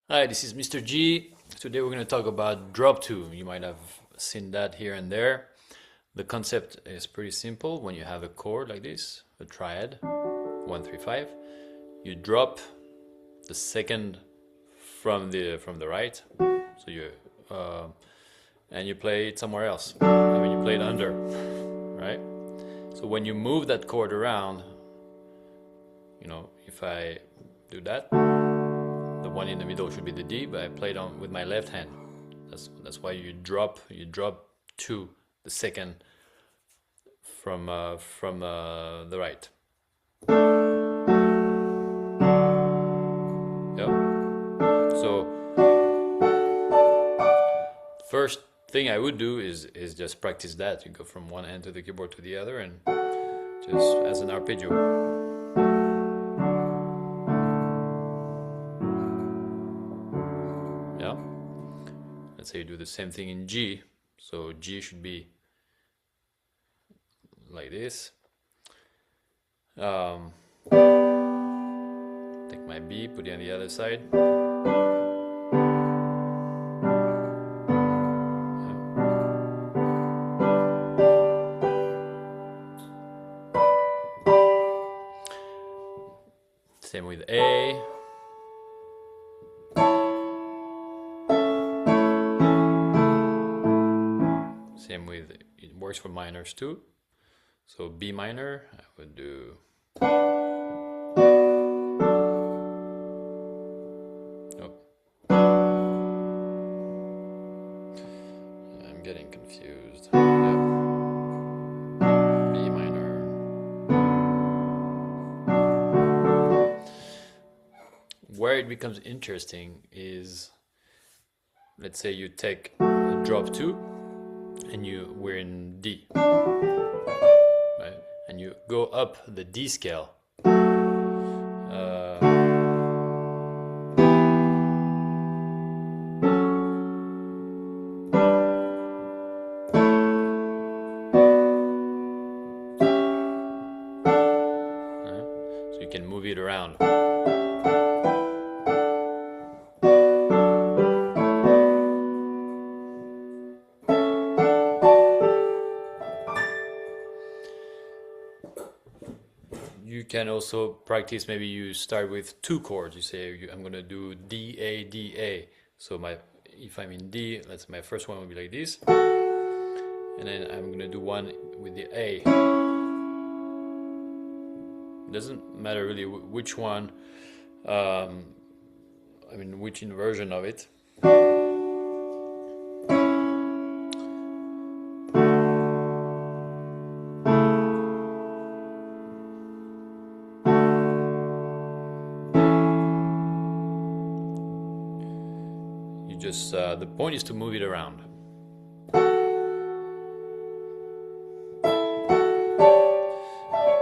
Hi, this is Mr. G. Today we're going to talk about drop 2. You might have seen that here and there. The concept is pretty simple. When you have a chord like this, a triad, 1, 3, 5, you drop the second from the right. So you and you play it somewhere else. You play it under, right? So when you move that chord around, if I do that, the one in the middle should be the D, but I played on with my left hand. That's why you drop to the second from the right. Yep. So first thing I would do is just practice that. You go from one end to the keyboard to the other and just as an arpeggio. Yeah. Let's say you do the same thing in G. So G should be like this. Take my B, put it on the other side. Same with A. Same with, it works for minors too. So B minor, I would do. Oh. I'm getting confused. Yep. B minor. Where it becomes interesting is, let's say you take a drop 2 and we're in D, right? And you go up the D scale. So you can move it around. You can also practice, maybe you start with 2 chords. You say, I'm going to do D, A, D, A. So if I'm in D, my first one will be like this. And then I'm going to do one with the A. It doesn't matter really which one, which inversion of it. The point is to move it around.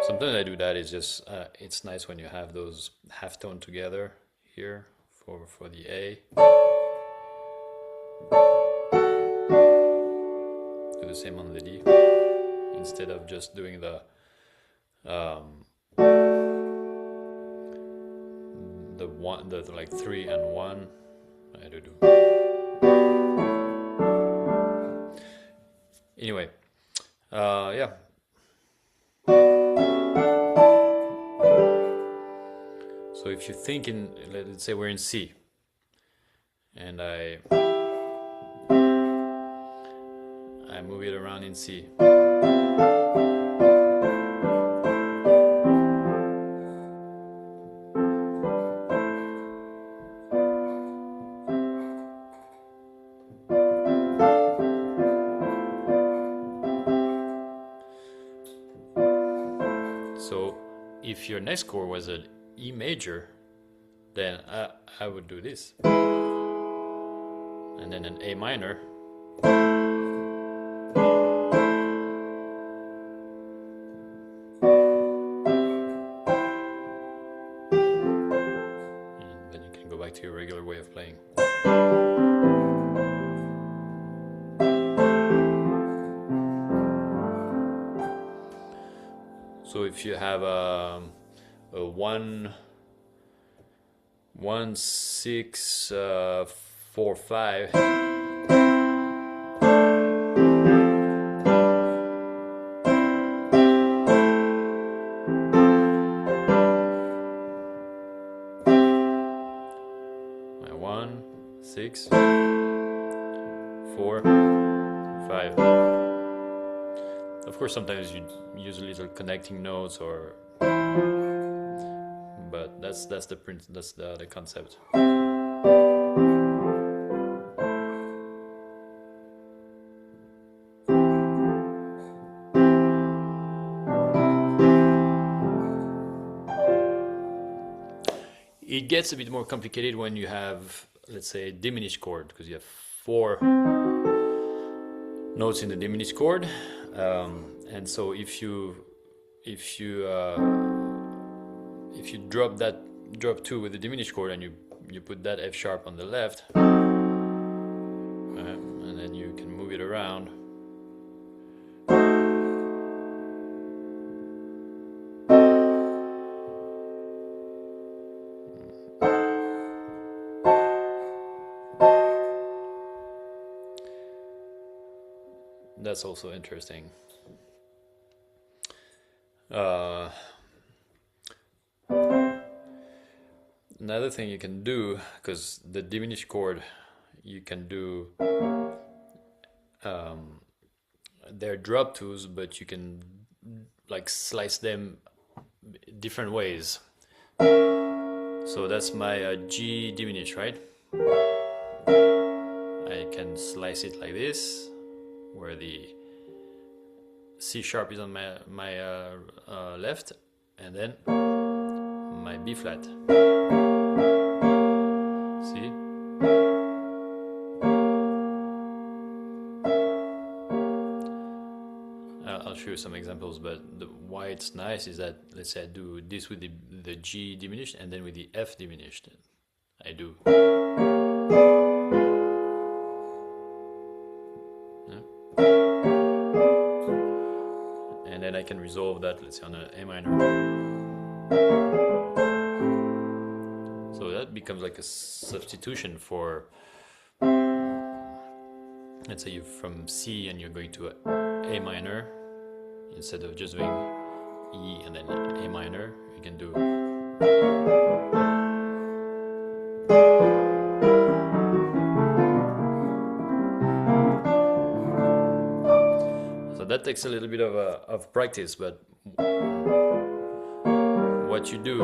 Sometimes I do that. It's just it's nice when you have those half tone together here for the A. Do the same on the D instead of just doing the one, the like 3 and 1. I do. Anyway, yeah. So if you think let's say we're in C, and I move it around in C. So if your next chord was an E major, then I would do this. And then an A minor. And then you can go back to your regular way of playing. So if you have a 1 1 6 4 5. My 1 6 4 5. Of course, sometimes you use little connecting notes, or but that's the print. That's the concept. It gets a bit more complicated when you have, let's say, a diminished chord, because you have 4 notes in the diminished chord, and so if you drop 2 with the diminished chord, and you put that F sharp on the left, and then you can move it around. That's also interesting. Another thing you can do, because the diminished chord, you can do they're drop twos, but you can like slice them different ways. So that's my G diminished, right? I can slice it like this, where the C sharp is on my left, and then my B flat. See? I'll show you some examples, but why it's nice is that, let's say I do this with the G diminished, and then with the F diminished, I do. And then I can resolve that, let's say, on an A minor. So that becomes like a substitution for, let's say you're from C and you're going to A minor, instead of just doing E and then A minor, you can do. So that takes a little bit of practice, but what you do,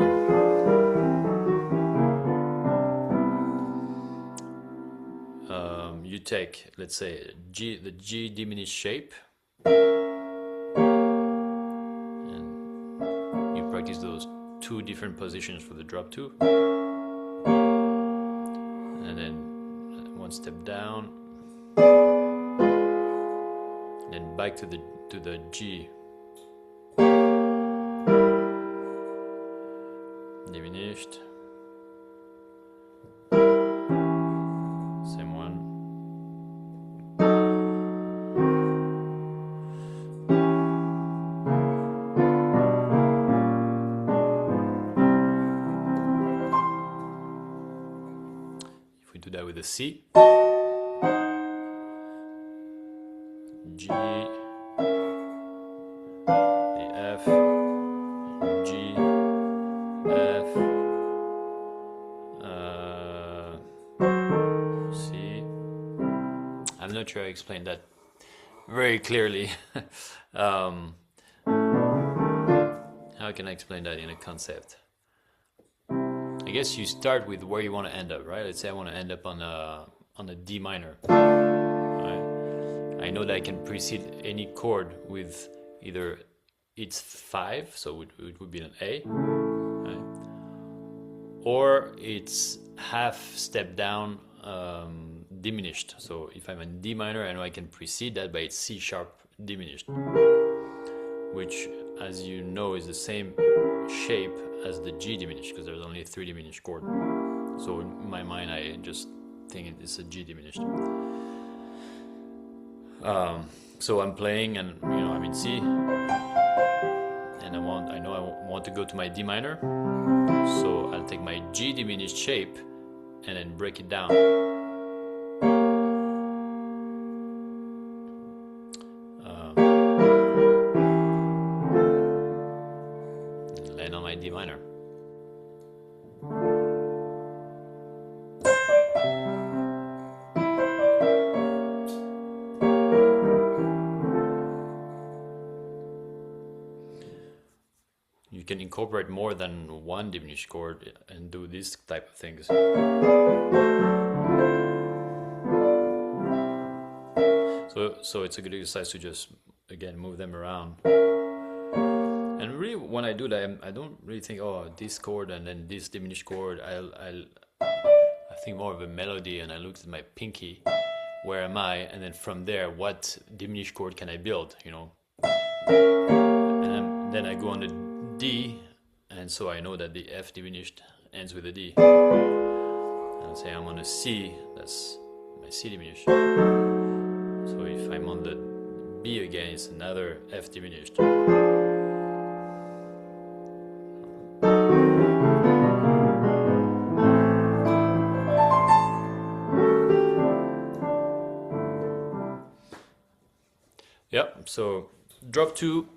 you take, let's say, the G diminished shape, and you practice those 2 different positions for the drop 2, and then 1 step down, and then back to the G diminished. Same one. If we do that with the C, G, the F, G, F, C. I'm not sure I explained that very clearly. How can I explain that in a concept? I guess you start with where you want to end up, right? Let's say I want to end up on a D minor. Right? I know that I can precede any chord with either it's 5, so it would be an A, right? Or it's half step down diminished. So if I'm in D minor, I know I can precede that by its C sharp diminished, which, as you know, is the same shape as the G diminished, because there's only 3 diminished chords. So in my mind, I just think it's a G diminished. So I'm playing, and I'm in C, and and I know I want to go to my D minor, so I'll take my G diminished shape and then break it down. And land on my D minor. You can incorporate more than one diminished chord and do these type of things. So it's a good exercise to just, again, move them around. And really, when I do that, I don't really think, oh, this chord and then this diminished chord. I think more of a melody, and I look at my pinky, where am I, and then from there, what diminished chord can I build, you know? And then I go on the D, and so I know that the F diminished ends with a D. And say I'm on a C, that's my C diminished. So if I'm on the B again, it's another F diminished. Yep, so drop 2,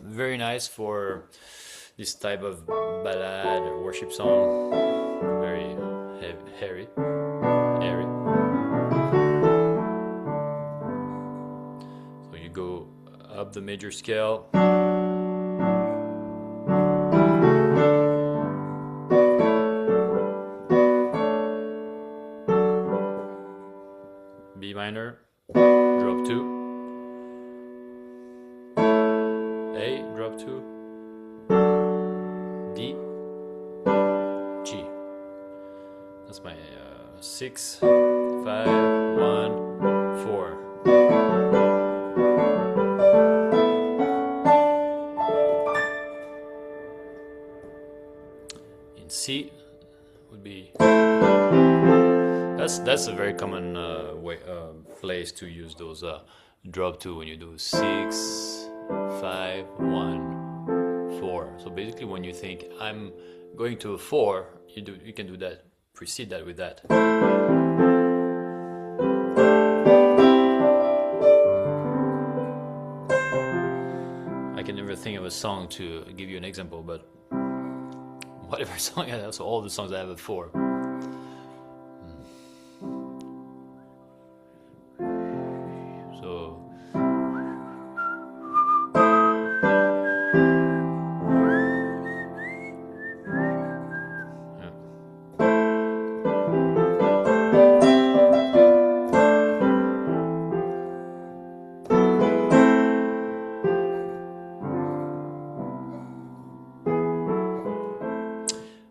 very nice for this type of ballad or worship song, very airy. So you go up the major scale, B minor, drop 2, A, drop 2, D, G. That's my 6, 5, 1, 4. In C would be, that's a very common place to use those drop 2 when you do 6, 5, 1, 4. So basically, when you think I'm going to a 4, you can do that. Precede that with that. I can never think of a song to give you an example, but whatever song I have, so all the songs I have at 4. So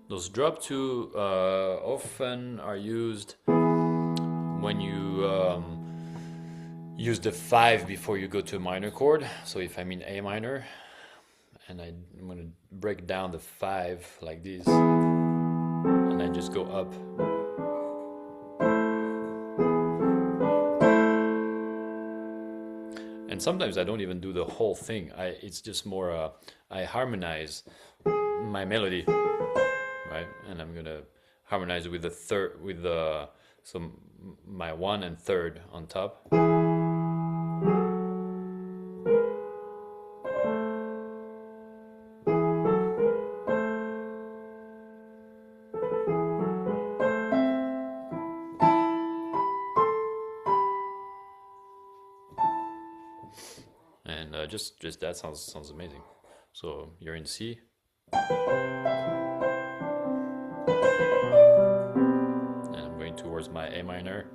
those drop 2 often are used when you use the 5 before you go to a minor chord. So if I'm in A minor and I'm going to break down the 5 like this, and I just go up. And sometimes I don't even do the whole thing. It's just more I harmonize my melody. Right, and I'm gonna harmonize with the third, with the my 1 and 3rd on top. And just that sounds amazing. So you're in C. Towards my A minor.